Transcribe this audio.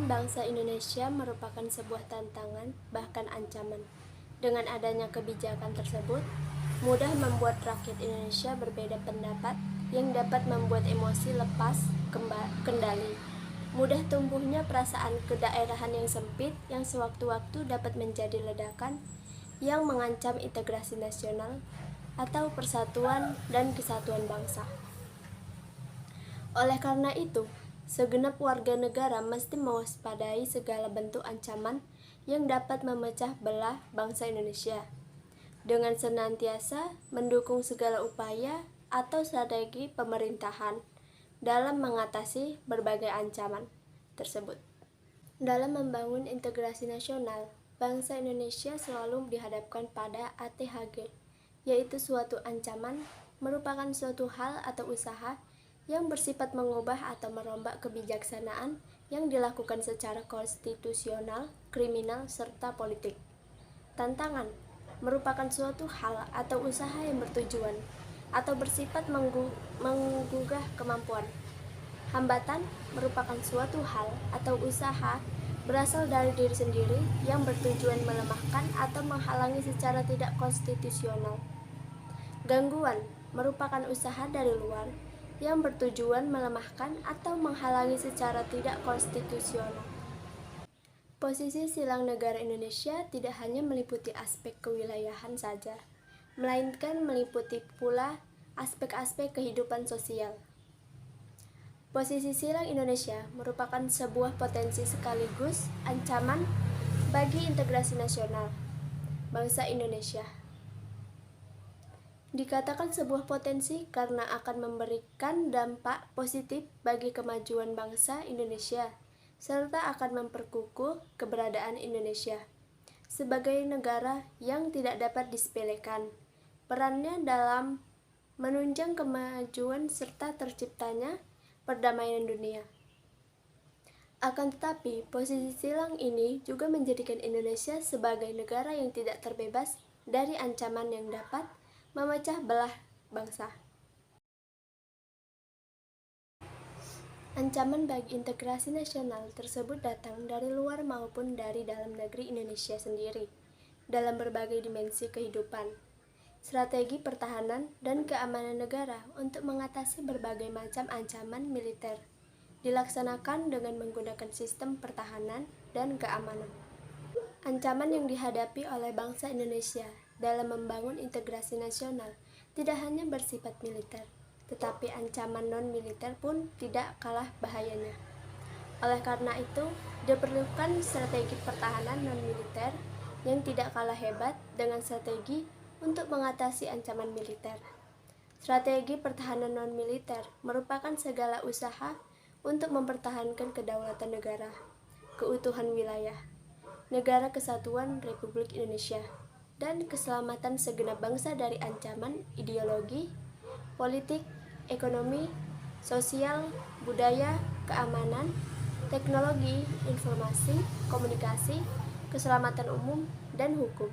Kedaulatan bangsa Indonesia merupakan sebuah tantangan, bahkan ancaman. Dengan adanya kebijakan tersebut, mudah membuat rakyat Indonesia berbeda pendapat yang dapat membuat emosi lepas kendali. Mudah tumbuhnya perasaan kedaerahan yang sempit yang sewaktu-waktu dapat menjadi ledakan yang mengancam integrasi nasional atau persatuan dan kesatuan bangsa. Oleh karena itu, segenap warga negara mesti mewaspadai segala bentuk ancaman yang dapat memecah belah bangsa Indonesia, dengan senantiasa mendukung segala upaya atau strategi pemerintahan dalam mengatasi berbagai ancaman tersebut. Dalam membangun integrasi nasional, bangsa Indonesia selalu dihadapkan pada ATHG, yaitu suatu ancaman merupakan suatu hal atau usaha yang bersifat mengubah atau merombak kebijaksanaan yang dilakukan secara konstitusional, kriminal, serta politik. Tantangan merupakan suatu hal atau usaha yang bertujuan atau bersifat menggugah kemampuan. Hambatan merupakan suatu hal atau usaha berasal dari diri sendiri yang bertujuan melemahkan atau menghalangi secara tidak konstitusional. Gangguan merupakan usaha dari luar yang bertujuan melemahkan atau menghalangi secara tidak konstitusional. Posisi silang negara Indonesia tidak hanya meliputi aspek kewilayahan saja, melainkan meliputi pula aspek-aspek kehidupan sosial. Posisi silang Indonesia merupakan sebuah potensi sekaligus ancaman bagi integrasi nasional bangsa Indonesia. Dikatakan sebuah potensi karena akan memberikan dampak positif bagi kemajuan bangsa Indonesia, serta akan memperkukuh keberadaan Indonesia sebagai negara yang tidak dapat disepelekan. Perannya dalam menunjang kemajuan serta terciptanya perdamaian dunia. Akan tetapi, posisi silang ini juga menjadikan Indonesia sebagai negara yang tidak terbebas dari ancaman yang dapat memecah belah bangsa. Ancaman bagi integrasi nasional tersebut datang dari luar maupun dari dalam negeri Indonesia sendiri, dalam berbagai dimensi kehidupan. Strategi pertahanan dan keamanan negara untuk mengatasi berbagai macam ancaman militer dilaksanakan dengan menggunakan sistem pertahanan dan keamanan. Ancaman yang dihadapi oleh bangsa Indonesia dalam membangun integrasi nasional tidak hanya bersifat militer, tetapi ancaman non-militer pun tidak kalah bahayanya. Oleh karena itu, diperlukan strategi pertahanan non-militer yang tidak kalah hebat dengan strategi untuk mengatasi ancaman militer. Strategi pertahanan non-militer merupakan segala usaha untuk mempertahankan kedaulatan negara, keutuhan wilayah, Negara Kesatuan Republik Indonesia, dan keselamatan segenap bangsa dari ancaman ideologi, politik, ekonomi, sosial, budaya, keamanan, teknologi, informasi, komunikasi, keselamatan umum, dan hukum.